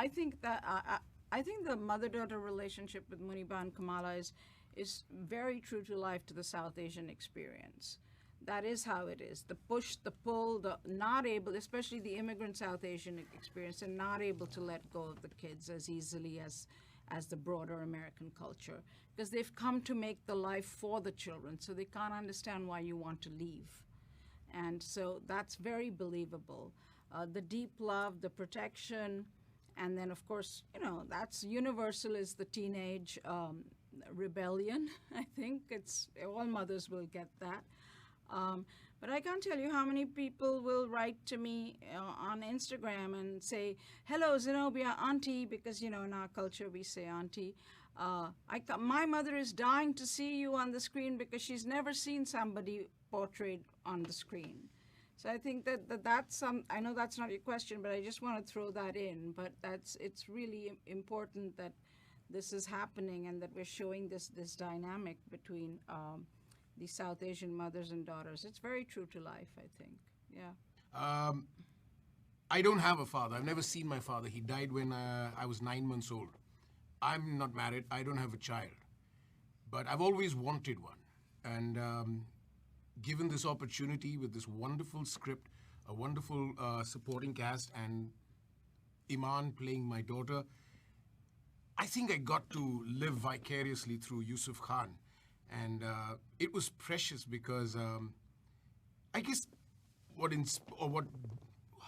I think that I think the mother-daughter relationship with Muneeba and Kamala is very true to life to the South Asian experience. That is how it is. The push, the pull, the not able, especially the immigrant South Asian experience, and not able to let go of the kids as easily as the broader American culture, because they've come to make the life for the children, so they can't understand why you want to leave. And so that's very believable. The deep love, the protection, and then of course, that's universal is the teenage rebellion. I think it's all mothers will get that. But I can't tell you how many people will write to me on Instagram and say, "Hello, Zenobia, auntie," because in our culture we say auntie. My mother is dying to see you on the screen because she's never seen somebody portrayed on the screen. So I think that's some. I know that's not your question, but I just want to throw that in. But it's really important that this is happening and that we're showing this dynamic between the South Asian mothers and daughters. It's very true to life, I think. Yeah. I don't have a father. I've never seen my father. He died when I was 9 months old. I'm not married. I don't have a child. But I've always wanted one. And given this opportunity with this wonderful script, a wonderful supporting cast, and Iman playing my daughter, I think I got to live vicariously through Yusuf Khan. And it was precious because I guess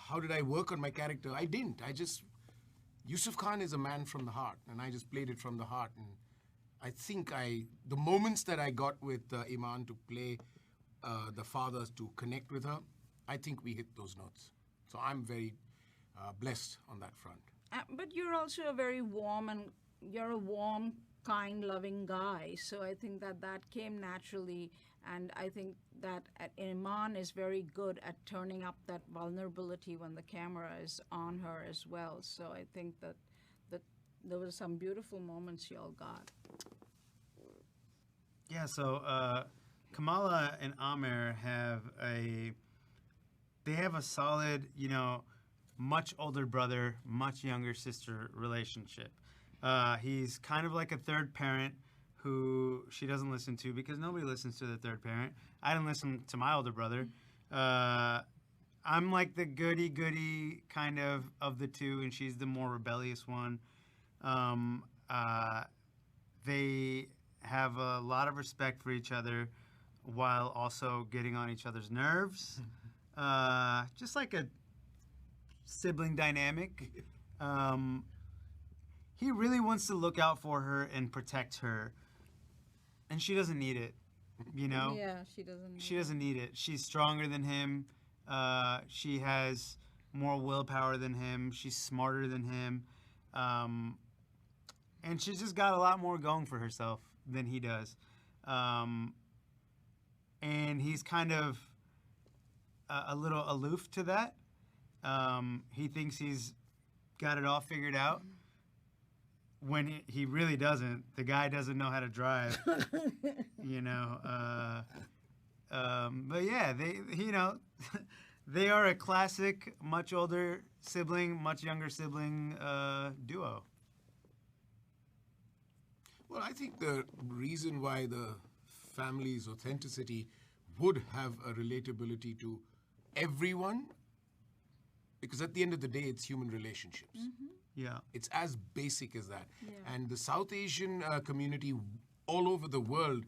how did I work on my character? I didn't. Yusuf Khan is a man from the heart, and I just played it from the heart. And I think the moments that I got with Iman to play the father, to connect with her, I think we hit those notes. So I'm very blessed on that front. But you're also you're a warm, kind, loving guy. So I think that came naturally. And I think that Iman is very good at turning up that vulnerability when the camera is on her as well. So I think that there were some beautiful moments y'all got. Yeah, so Kamala and Aamir have a solid, much older brother, much younger sister relationship. He's kind of like a third parent who she doesn't listen to because nobody listens to the third parent. I didn't listen to my older brother. I'm like the goody kind of the two, and she's the more rebellious one. They have a lot of respect for each other while also getting on each other's nerves. Just like a sibling dynamic. He really wants to look out for her and protect her. And she doesn't need it, Yeah, she doesn't. She doesn't need it. She's stronger than him. She has more willpower than him. She's smarter than him. And she's just got a lot more going for herself than he does. And he's kind of a little aloof to that. He thinks he's got it all figured out. When he really doesn't. The guy doesn't know how to drive, But yeah, they are a classic, much older sibling, much younger sibling duo. Well, I think the reason why the family's authenticity would have a relatability to everyone, because at the end of the day, it's human relationships. Mm-hmm. Yeah. It's as basic as that. Yeah. And the South Asian community all over the world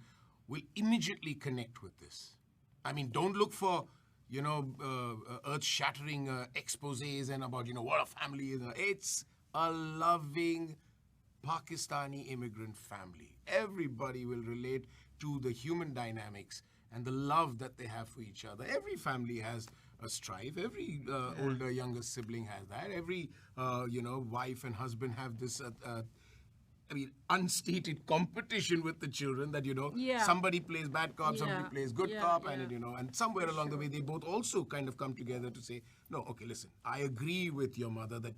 will immediately connect with this. I mean, don't look for, earth-shattering exposés and about, what a family is. It's a loving Pakistani immigrant family. Everybody will relate to the human dynamics and the love that they have for each other. Every family has a strife. Every older, younger sibling has that. Every, wife and husband have this, unstated competition with the children that, somebody plays bad cop, somebody plays good cop, and, and somewhere along the way, they both also kind of come together to say, no, okay, listen, I agree with your mother that,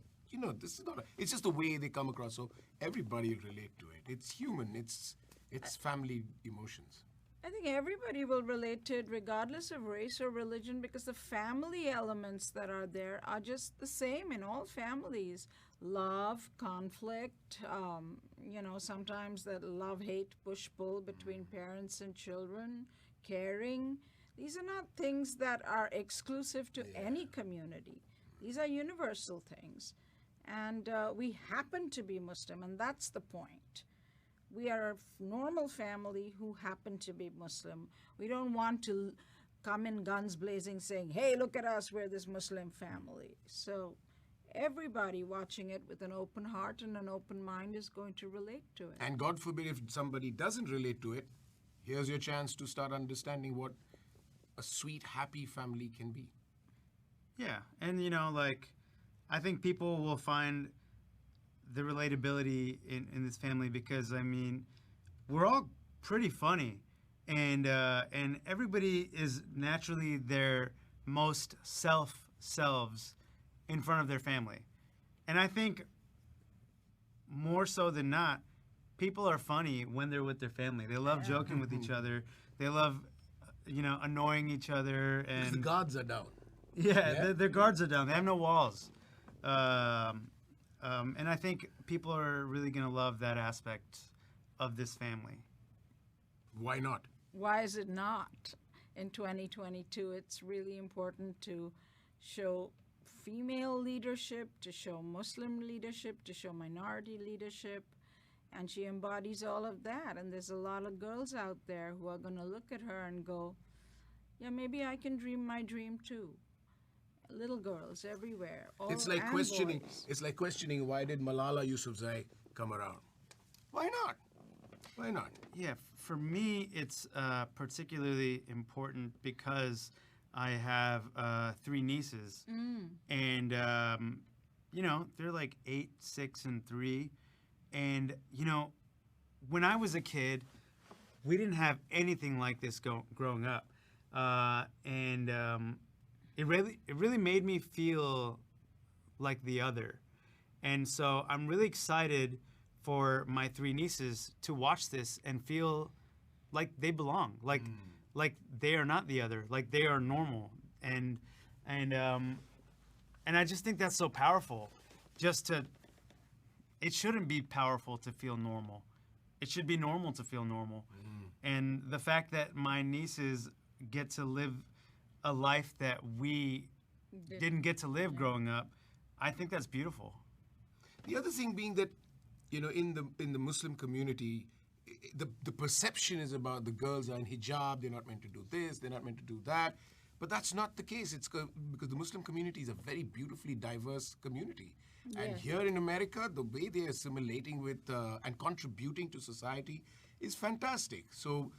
this is not, it's just the way they come across. So everybody relate to it. It's human. It's family emotions. I think everybody will relate to it regardless of race or religion because the family elements that are there are just the same in all families. Love, conflict, sometimes that love hate push pull between parents and children, caring. These are not things that are exclusive to any community. These are universal things. And we happen to be Muslim, and that's the point. We are a normal family who happen to be Muslim. We don't want to come in guns blazing saying, hey, look at us, we're this Muslim family. So everybody watching it with an open heart and an open mind is going to relate to it. And God forbid if somebody doesn't relate to it, here's your chance to start understanding what a sweet, happy family can be. Yeah, and I think people will find the relatability in this family because we're all pretty funny, and everybody is naturally their most selves in front of their family, and I think more so than not, people are funny when they're with their family. They love joking with each other. They love annoying each other, and The guards are down. yeah. Their guards are down. They have no walls. And I think people are really going to love that aspect of this family. Why not? Why is it not? In 2022, it's really important to show female leadership, to show Muslim leadership, to show minority leadership, and she embodies all of that. And there's a lot of girls out there who are going to look at her and go, yeah, maybe I can dream my dream too. Little girls everywhere. It's like questioning. Boys. It's like questioning why did Malala Yousafzai come around? Why not? Why not? Yeah, for me, it's particularly important because I have 3 nieces, and they're like 8, 6, and 3, and when I was a kid, we didn't have anything like this growing up, and it really made me feel like the other, and so I'm really excited for my 3 nieces to watch this and feel like they belong, like they are not the other, like they are normal, and I just think that's so powerful. It shouldn't be powerful to feel normal. It should be normal to feel normal, and the fact that my nieces get to live a life that we didn't get to live growing up, I think that's beautiful. The other thing being that, in the Muslim community, the perception is about the girls are in hijab, they're not meant to do this, they're not meant to do that. But that's not the case. It's because the Muslim community is a very beautifully diverse community. And Yes. here in America, the way they're assimilating with and contributing to society is fantastic. So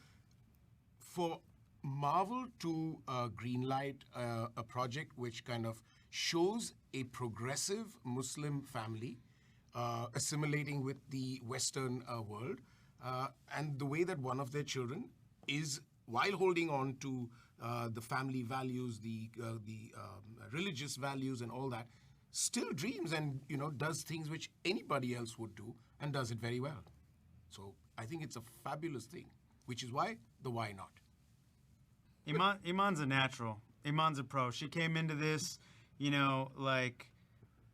for Marvel to greenlight a project which kind of shows a progressive Muslim family assimilating with the Western world, and the way that one of their children is, while holding on to the family values, the religious values and all that, still dreams and does things which anybody else would do and does it very well. So I think it's a fabulous thing, which is why the why not. Iman's a natural. Iman's a pro. She came into this, like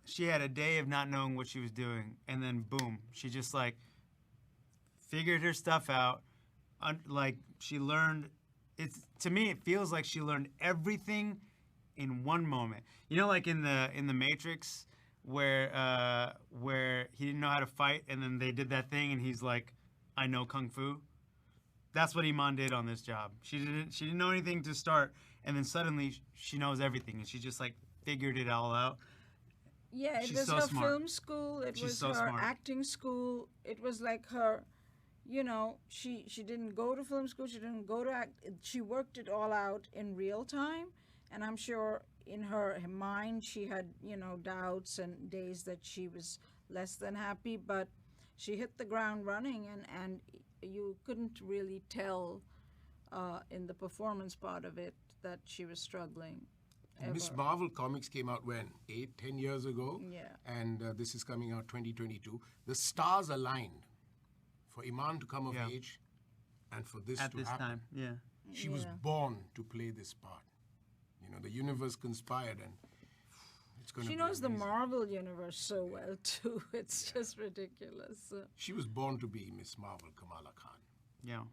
she had a day of not knowing what she was doing, and then boom, she just like figured her stuff out. Like she learned. To me, it feels like she learned everything in one moment. Like in the Matrix, where he didn't know how to fight, and then they did that thing, and he's like, "I know kung fu." That's what Iman did on this job. She didn't know anything to start, and then suddenly she knows everything, and she just like figured it all out. Yeah, it She's was so her smart. film school. It She's was so her smart. acting school. It was like her, she didn't go to film school. She didn't go to act. She worked it all out in real time, and I'm sure in her mind she had doubts and days that she was less than happy, but she hit the ground running, and you couldn't really tell in the performance part of it that she was struggling. Miss ever. Marvel comics came out when? 8, 10 years ago? Yeah. And this is coming out 2022. The stars aligned for Iman to come of Yeah. age And for this At to this happen, time, yeah. she was Yeah. born to play this part. You know, the universe conspired, and it's going to She be knows the amazing. Marvel universe so well too. It's just ridiculous. She was born to be Miss Marvel, Kamala Khan. Yeah.